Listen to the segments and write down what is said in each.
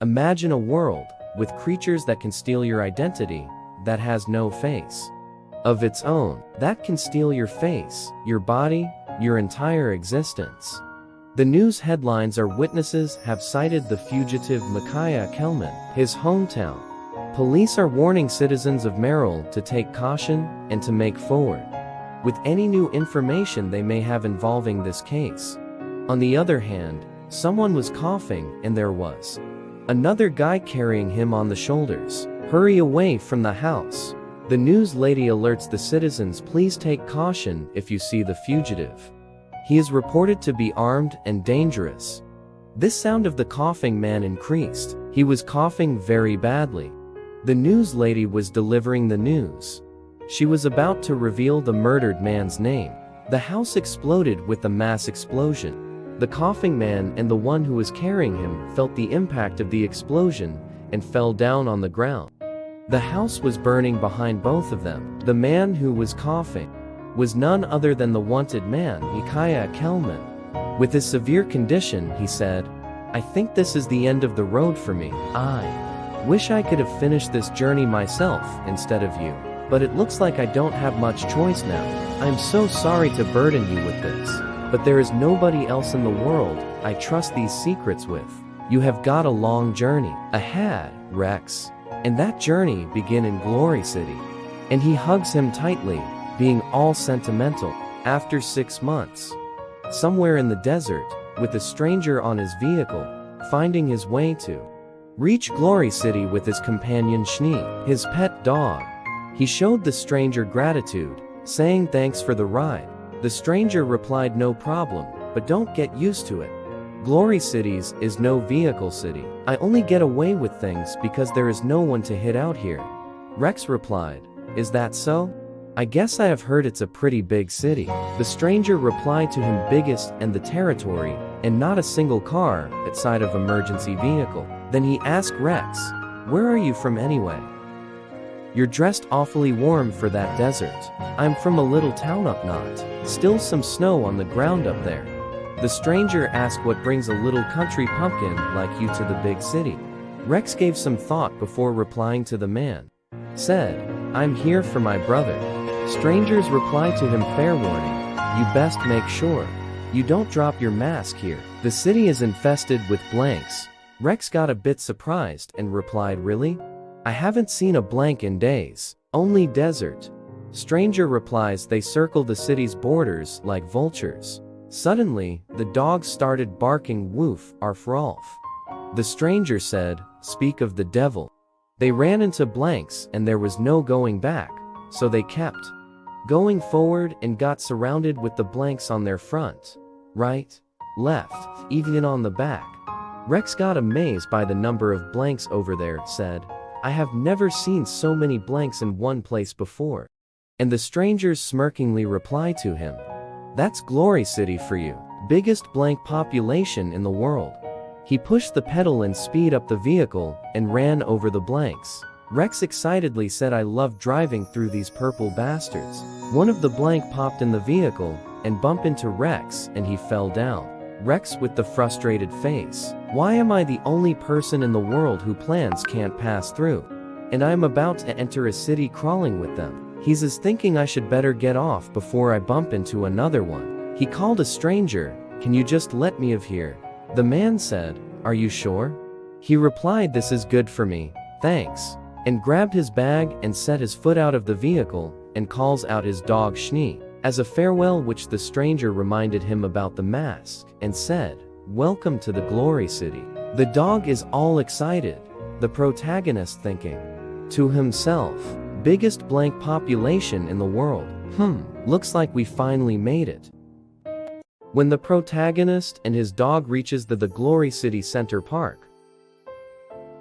Imagine a world with creatures that can steal your identity, that has no face of its own, that can steal your face, your body, your entire existence. The news headlines are witnesses have cited the fugitive Micaiah Kelman, his hometown. Police are warning citizens of Merrill to take caution and to make forward with any new information they may have involving this case. On the other hand, someone was coughing and there was another guy carrying him on the shoulders. Hurry away from the house. The news lady alerts the citizens, please take caution if you see the fugitive. He is reported to be armed and dangerous. This sound of the coughing man increased. He was coughing very badly. The news lady was delivering the news. She was about to reveal the murdered man's name. The house exploded with a mass explosion. The coughing man and the one who was carrying him felt the impact of the explosion and fell down on the ground. The house was burning behind both of them. The man who was coughing was none other than the wanted man, Micaiah Kelman. With his severe condition, he said, I think this is the end of the road for me. I wish I could have finished this journey myself instead of you. But it looks like I don't have much choice now. I'm so sorry to burden you with this. But there is nobody else in the world I trust these secrets with. You have got a long journey ahead, Rex. And that journey begin in Glory City. And he hugs him tightly, being all sentimental. After 6 months, somewhere in the desert, with a stranger on his vehicle, finding his way to reach Glory City with his companion Schnee, his pet dog. He showed the stranger gratitude, saying thanks for the ride. The stranger replied, no problem, but don't get used to it. Glory Cities is no vehicle city. I only get away with things because there is no one to hit out here. Rex replied, is that so? I guess I have heard it's a pretty big city. The stranger replied to him, biggest and the territory, and not a single car outside of emergency vehicle. Then he asked Rex, where are you from anyway? You're dressed awfully warm for that desert. I'm from a little town up north. Still some snow on the ground up there. The stranger asked what brings a little country pumpkin like you to the big city. Rex gave some thought before replying to the man. Said, I'm here for my brother. Strangers replied to him, fair warning. You best make sure you don't drop your mask here. The city is infested with blanks. Rex got a bit surprised and replied, really? I haven't seen a blank in days. Only desert. Stranger replies, they circle the city's borders like vultures. Suddenly, the dogs started barking, woof, arf, Rolf. The stranger said, speak of the devil. They ran into blanks and there was no going back, so they kept going forward and got surrounded with the blanks on their front, right, left, even on the back. Rex got amazed by the number of blanks over there, said, I have never seen so many blanks in one place before. And the strangers smirkingly replied to him, that's Glory City for you. Biggest blank population in the world. He pushed the pedal and speed up the vehicle and ran over the blanks. Rex excitedly said, I love driving through these purple bastards. One of the blank popped in the vehicle and bumped into Rex and he fell down. Rex with the frustrated face. Why am I the only person in the world who plans can't pass through? And I'm about to enter a city crawling with them. He's thinking I should better get off before I bump into another one. He called a stranger, can you just let me of here? The man said, are you sure? He replied, this is good for me, thanks. And grabbed his bag and set his foot out of the vehicle and calls out his dog Schnee. As a farewell, which the stranger reminded him about the mask and said, welcome to the Glory City. The dog is all excited. The protagonist thinking to himself, biggest blank population in the world. Looks like we finally made it. When the protagonist and his dog reaches the Glory City Center Park,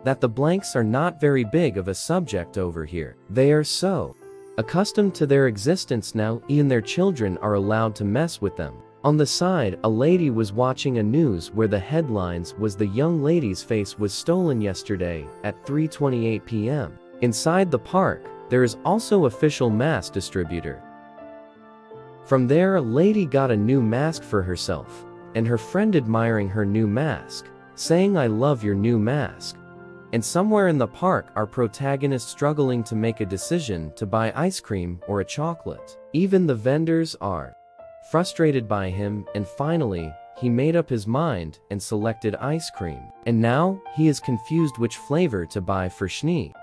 that the blanks are not very big of a subject over here. They are so accustomed to their existence now, even their children are allowed to mess with them. On the side, a lady was watching a news where the headlines was the young lady's face was stolen yesterday at 3:28 p.m. Inside the park, there is also official mask distributor. From there, a lady got a new mask for herself, and her friend admiring her new mask, saying, I love your new mask. And somewhere in the park, our protagonist struggling to make a decision to buy ice cream or a chocolate. Even the vendors are frustrated by him, and finally, he made up his mind and selected ice cream. And now, he is confused which flavor to buy for Schnee.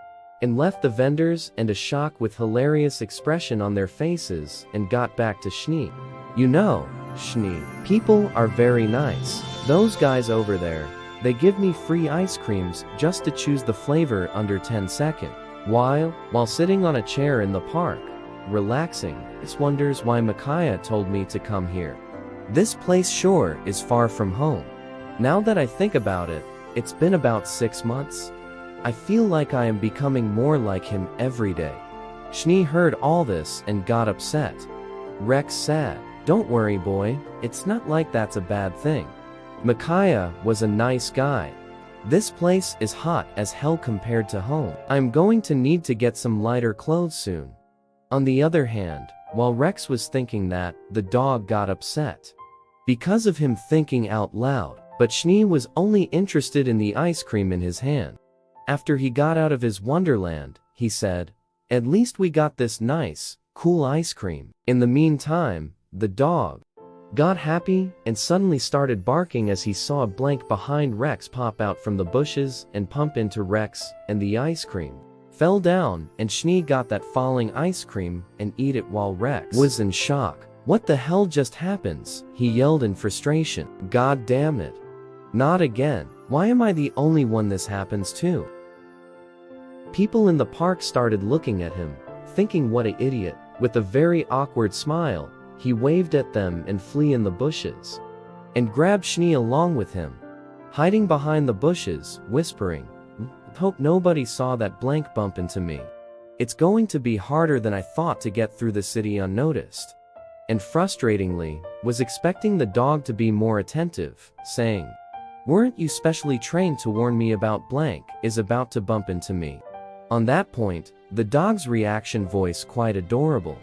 And left the vendors and a shock with hilarious expression on their faces and got back to Schnee. You know, Schnee, people are very nice. Those guys over there, they give me free ice creams just to choose the flavor under 10 seconds. While sitting on a chair in the park, relaxing, it wonders why Micaiah told me to come here. This place sure is far from home. Now that I think about it, it's been about 6 months. I feel like I am becoming more like him every day. Schnee heard all this and got upset. Rex said, "Don't worry, boy, it's not like that's a bad thing. Micaiah was a nice guy. This place is hot as hell compared to home. I'm going to need to get some lighter clothes soon." On the other hand, while Rex was thinking that, the dog got upset because of him thinking out loud, but Schnee was only interested in the ice cream in his hand. After he got out of his wonderland, he said, "At least we got this nice, cool ice cream." In the meantime, the dog got happy and suddenly started barking as he saw a blank behind Rex pop out from the bushes and pump into Rex, and the ice cream fell down, and Schnee got that falling ice cream and eat it while Rex was in shock. "What the hell just happens?" he yelled in frustration. "God damn it. Not again. Why am I the only one this happens to?" People in the park started looking at him, thinking what an idiot. With a very awkward smile, he waved at them and flee in the bushes, and grabbed Schnee along with him, hiding behind the bushes, whispering, "Hope nobody saw that blank bump into me. It's going to be harder than I thought to get through the city unnoticed." And frustratingly, was expecting the dog to be more attentive, saying, "Weren't you specially trained to warn me about blank is about to bump into me?" On that point, the dog's reaction voice quite adorable.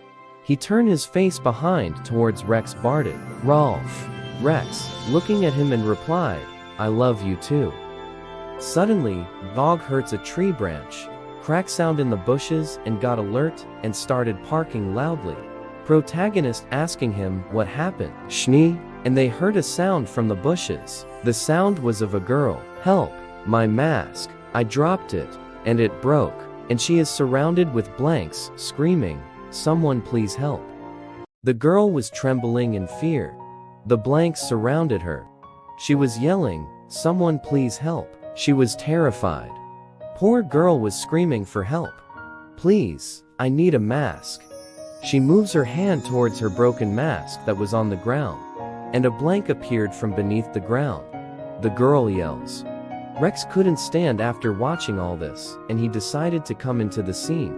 He turned his face behind towards Rex Barted. "Rolf." Rex, looking at him and replied, "I love you too." Suddenly, dog hurts a tree branch, crack sound in the bushes, and got alert and started barking loudly. Protagonist asking him what happened. "Schnee," and they heard a sound from the bushes. The sound was of a girl. "Help, my mask. I dropped it, and it broke, and she is surrounded with blanks," screaming, "Someone please help." The girl was trembling in fear. The blanks surrounded her. She was yelling, "Someone please help." She was terrified. Poor girl was screaming for help. "Please, I need a mask." She moves her hand towards her broken mask that was on the ground, and a blank appeared from beneath the ground. The girl yells. Rex couldn't stand after watching all this, and he decided to come into the scene.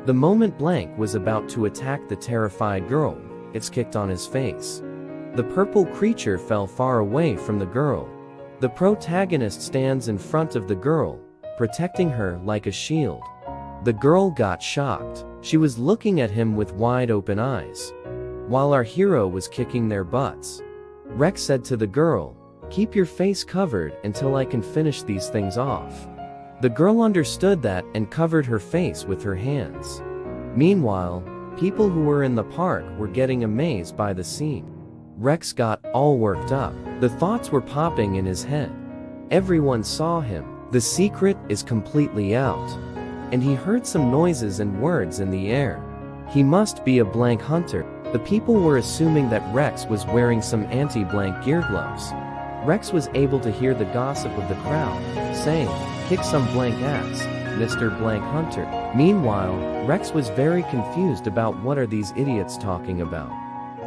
The moment blank was about to attack the terrified girl, it's kicked on his face. The purple creature fell far away from the girl. The protagonist stands in front of the girl, protecting her like a shield. The girl got shocked. She was looking at him with wide open eyes, while our hero was kicking their butts. Rex said to the girl, "Keep your face covered until I can finish these things off." The girl understood that and covered her face with her hands. Meanwhile, people who were in the park were getting amazed by the scene. Rex got all worked up. The thoughts were popping in his head. Everyone saw him. The secret is completely out. And he heard some noises and words in the air. He must be a blank hunter. The people were assuming that Rex was wearing some anti-blank gear gloves. Rex was able to hear the gossip of the crowd, saying, "Kick some blank ass, Mr. Blank Hunter." Meanwhile, Rex was very confused about what are these idiots talking about.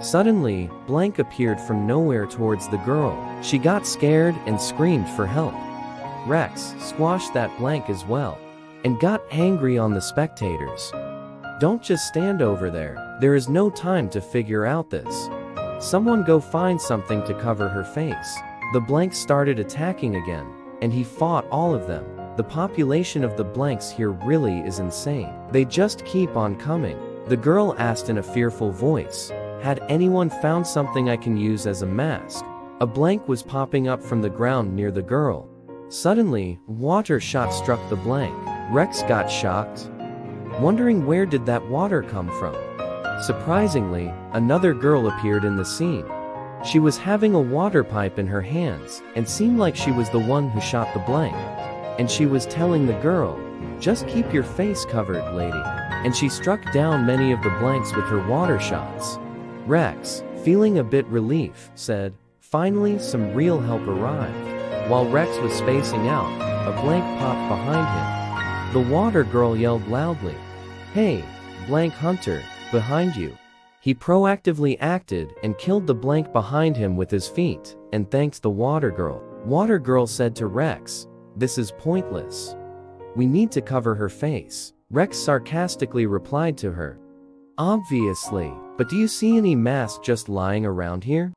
Suddenly, blank appeared from nowhere towards the girl. She got scared and screamed for help. Rex squashed that blank as well, and got angry on the spectators. "Don't just stand over there. There is no time to figure out this. Someone go find something to cover her face." The blanks started attacking again, and he fought all of them. The population of the blanks here really is insane. They just keep on coming. The girl asked in a fearful voice, "Had anyone found something I can use as a mask?" A blank was popping up from the ground near the girl. Suddenly, water shot struck the blank. Rex got shocked, wondering where did that water come from. Surprisingly, another girl appeared in the scene. She was having a water pipe in her hands and seemed like she was the one who shot the blank. And she was telling the girl, "Just keep your face covered, lady." And she struck down many of the blanks with her water shots. Rex, feeling a bit relief, said, "Finally, some real help arrived." While Rex was spacing out, a blank popped behind him. The water girl yelled loudly, "Hey, blank hunter, behind you." He proactively acted and killed the blank behind him with his feet, and thanked the water girl. Water girl said to Rex, "This is pointless. We need to cover her face." Rex sarcastically replied to her, "Obviously, but do you see any mask just lying around here?"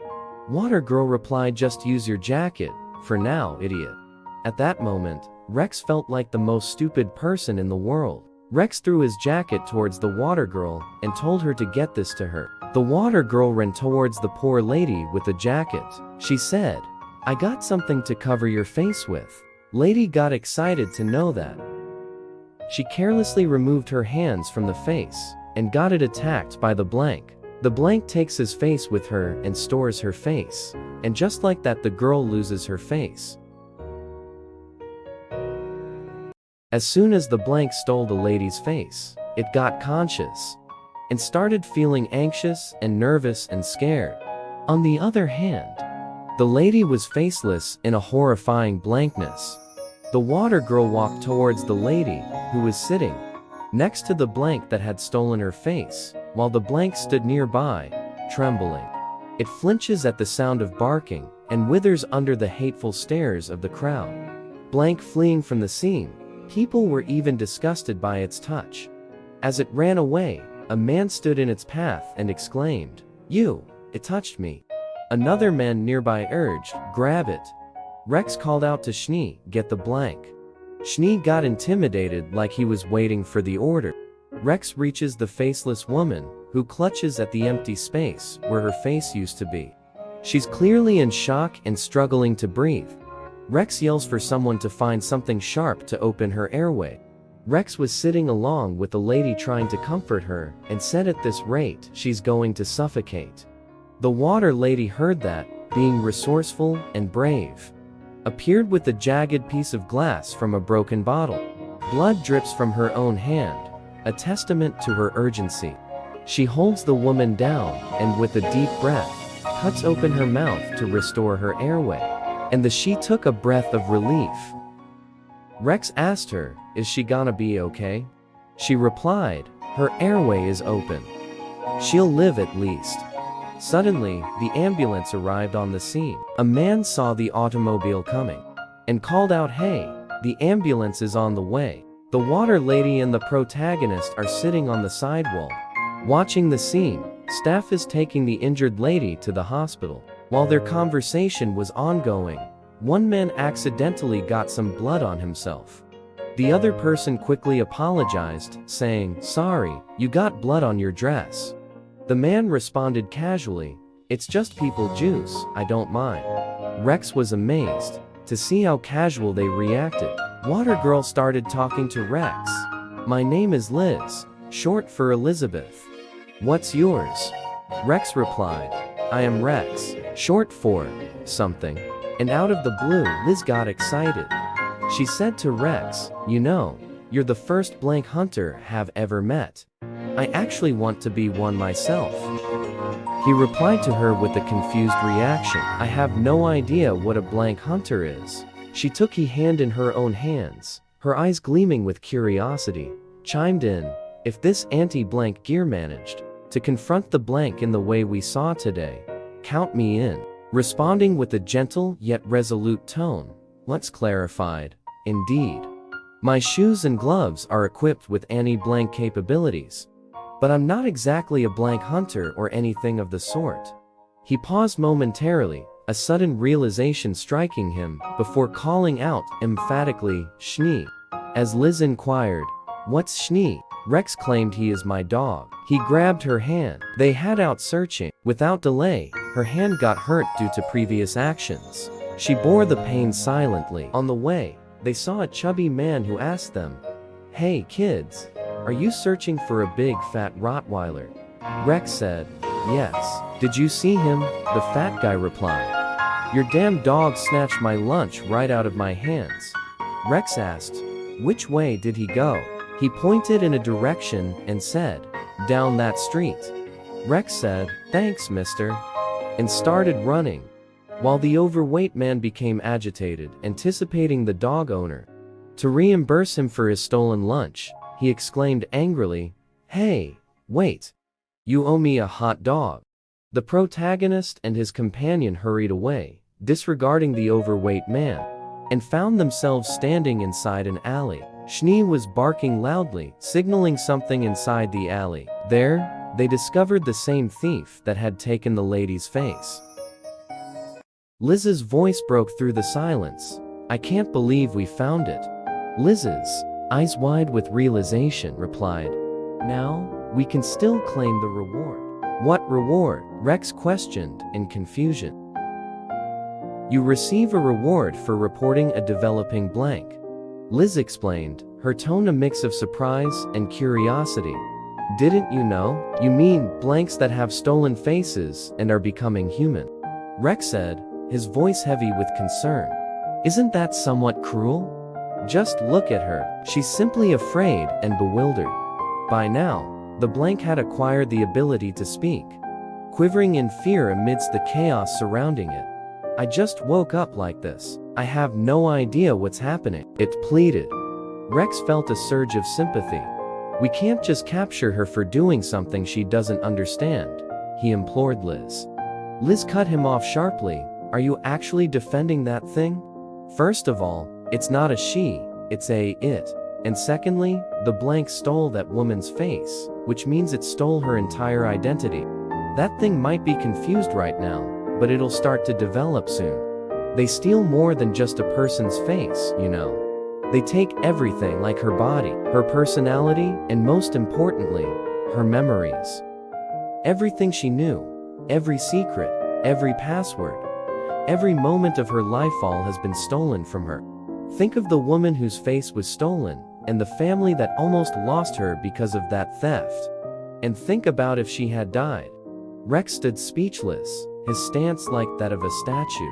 Water girl replied, "Just use your jacket, for now, idiot." At that moment, Rex felt like the most stupid person in the world. Rex threw his jacket towards the water girl and told her to get this to her. The water girl ran towards the poor lady with the jacket. She said, "I got something to cover your face with." Lady got excited to know that. She carelessly removed her hands from the face and got it attacked by the blank. The blank takes his face with her and stores her face, and just like that the girl loses her face. As soon as the blank stole the lady's face, it got conscious and started feeling anxious and nervous and scared. On the other hand, the lady was faceless in a horrifying blankness. The water girl walked towards the lady, who was sitting next to the blank that had stolen her face, while the blank stood nearby, trembling. It flinches at the sound of barking and withers under the hateful stares of the crowd. Blank fleeing from the scene, people were even disgusted by its touch. As it ran away, a man stood in its path and exclaimed, "You, it touched me." Another man nearby urged, "Grab it." Rex called out to Schnee, "Get the blank." Schnee got intimidated like he was waiting for the order. Rex reaches the faceless woman, who clutches at the empty space where her face used to be. She's clearly in shock and struggling to breathe. Rex yells for someone to find something sharp to open her airway. Rex was sitting along with the lady trying to comfort her and said at this rate she's going to suffocate. The water lady heard that, being resourceful and brave, appeared with a jagged piece of glass from a broken bottle. Blood drips from her own hand, a testament to her urgency. She holds the woman down and with a deep breath, cuts open her mouth to restore her airway. And she took a breath of relief. Rex asked her, "Is she gonna be okay?" She replied, "Her airway is open. She'll live at least." Suddenly, the ambulance arrived on the scene. A man saw the automobile coming and called out, "Hey, the ambulance is on the way." The water lady and the protagonist are sitting on the sidewalk, watching the scene. Staff is taking the injured lady to the hospital. While their conversation was ongoing, one man accidentally got some blood on himself. The other person quickly apologized, saying, "Sorry, you got blood on your dress." The man responded casually, "It's just people juice, I don't mind." Rex was amazed to see how casual they reacted. Water girl started talking to Rex. "My name is Liz, short for Elizabeth. What's yours?" Rex replied, "I am Rex, short for something." And out of the blue, Liz got excited. She said to Rex, "You know, you're the first blank hunter have ever met. I actually want to be one myself." He replied to her with a confused reaction, "I have no idea what a blank hunter is." She took his hand in her own hands, her eyes gleaming with curiosity, chimed in, "If this anti-blank gear managed to confront the blank in the way we saw today, count me in." Responding with a gentle yet resolute tone, "Let's clarified, indeed. My shoes and gloves are equipped with anti-blank capabilities, but I'm not exactly a blank hunter or anything of the sort." He paused momentarily, a sudden realization striking him, before calling out emphatically, "Schnee." As Liz inquired, "What's Schnee?" Rex claimed, "He is my dog." He grabbed her hand. They head out searching. Without delay, her hand got hurt due to previous actions. She bore the pain silently. On the way, they saw a chubby man who asked them, "Hey kids, are you searching for a big fat Rottweiler?" Rex said, "Yes." "Did you see him?" the fat guy replied. "Your damn dog snatched my lunch right out of my hands." Rex asked, "Which way did he go?" He pointed in a direction and said, "Down that street." Rex said, "Thanks, mister," and started running, while the overweight man became agitated, anticipating the dog owner to reimburse him for his stolen lunch. He exclaimed angrily, "Hey, wait! You owe me a hot dog." The protagonist and his companion hurried away, disregarding the overweight man, and found themselves standing inside an alley. Schnee was barking loudly, signaling something inside the alley. There, they discovered the same thief that had taken the lady's face. Liz's voice broke through the silence. "I can't believe we found it." Liz's, eyes wide with realization, replied, "Now, we can still claim the reward." "What reward?" Rex questioned, in confusion. "You receive a reward for reporting a developing blank," Liz explained, her tone a mix of surprise and curiosity. "Didn't you know? You mean blanks that have stolen faces and are becoming human?" Rex said, his voice heavy with concern. "Isn't that somewhat cruel? Just look at her. She's simply afraid and bewildered." By now, the blank had acquired the ability to speak, quivering in fear amidst the chaos surrounding it. "I just woke up like this. I have no idea what's happening," it pleaded. Rex felt a surge of sympathy. "We can't just capture her for doing something she doesn't understand," he implored Liz. Liz cut him off sharply. "Are you actually defending that thing? First of all, it's not a she, it's a it. And secondly, the blank stole that woman's face, which means it stole her entire identity. That thing might be confused right now, but it'll start to develop soon. They steal more than just a person's face, you know. They take everything, like her body, her personality, and most importantly, her memories. Everything she knew, every secret, every password, every moment of her life, all has been stolen from her. Think of the woman whose face was stolen, and the family that almost lost her because of that theft. And think about if she had died." Rex stood speechless, his stance like that of a statue,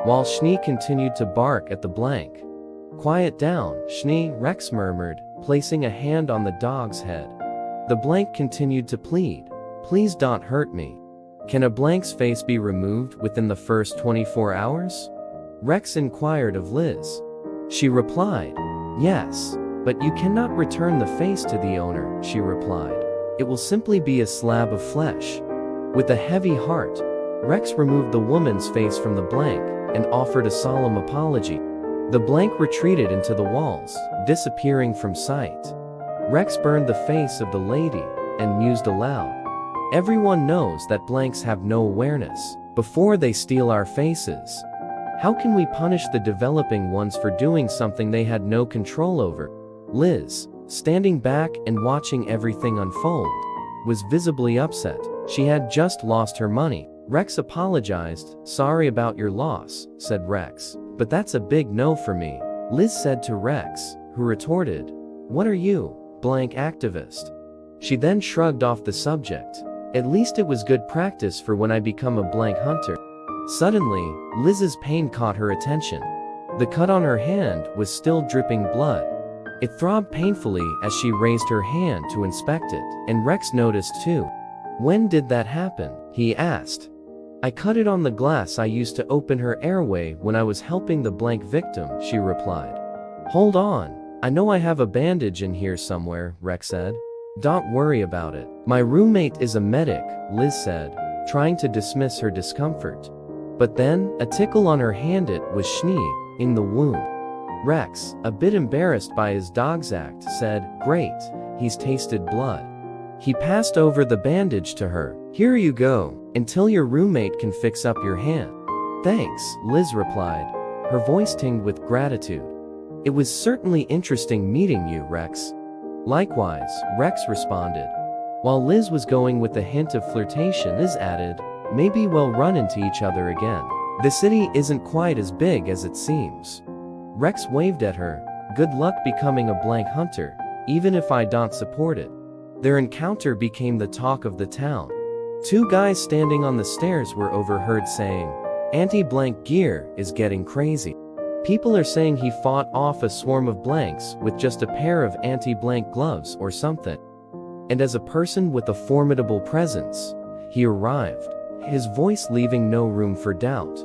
while Schnee continued to bark at the blank. "Quiet down, Schnee," Rex murmured, placing a hand on the dog's head. The blank continued to plead, "Please don't hurt me." "Can a blank's face be removed within the first 24 hours? Rex inquired of Liz. She replied, "Yes, but you cannot return the face to the owner," she replied. "It will simply be a slab of flesh." With a heavy heart, Rex removed the woman's face from the blank and offered a solemn apology. The blank retreated into the walls, disappearing from sight. Rex burned the face of the lady and mused aloud. "Everyone knows that blanks have no awareness before they steal our faces. How can we punish the developing ones for doing something they had no control over?" Liz, standing back and watching everything unfold, was visibly upset. She had just lost her money. Rex apologized. "Sorry about your loss," said Rex, "but that's a big no for me." Liz said to Rex, who retorted, "What are you, blank activist?" She then shrugged off the subject. "At least it was good practice for when I become a blank hunter." Suddenly, Liz's pain caught her attention. The cut on her hand was still dripping blood. It throbbed painfully as she raised her hand to inspect it, and Rex noticed too. "When did that happen?" he asked. "I cut it on the glass I used to open her airway when I was helping the blank victim," she replied. "Hold on, I know I have a bandage in here somewhere," Rex said. "Don't worry about it. My roommate is a medic," Liz said, trying to dismiss her discomfort. But then, a tickle on her hand, it was Schnee, in the wound. Rex, a bit embarrassed by his dog's act, said, "Great, he's tasted blood." He passed over the bandage to her. "Here you go, until your roommate can fix up your hand." "Thanks," Liz replied, her voice tinged with gratitude. "It was certainly interesting meeting you, Rex." "Likewise," Rex responded. While Liz was going with a hint of flirtation, Liz added, "Maybe we'll run into each other again." The city isn't quite as big as it seems. Rex waved at her. Good luck becoming a blank hunter, even if I don't support it. Their encounter became the talk of the town. Two guys standing on the stairs were overheard saying, "Anti-blank gear is getting crazy." People are saying he fought off a swarm of blanks with just a pair of anti-blank gloves or something. And as a person with a formidable presence, he arrived, his voice leaving no room for doubt.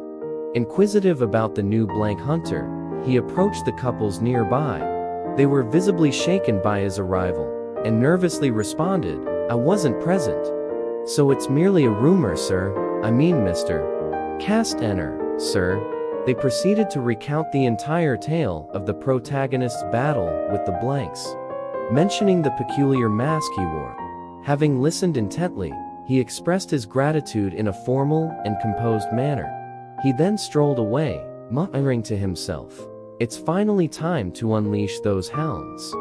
Inquisitive about the new blank hunter, he approached the couples nearby. They were visibly shaken by his arrival, and nervously responded, "I wasn't present." "So it's merely a rumor, sir. I mean, Mr. Castaner, sir." They proceeded to recount the entire tale of the protagonist's battle with the blanks, mentioning the peculiar mask he wore. Having listened intently, he expressed his gratitude in a formal and composed manner. He then strolled away, muttering to himself, "It's finally time to unleash those hounds."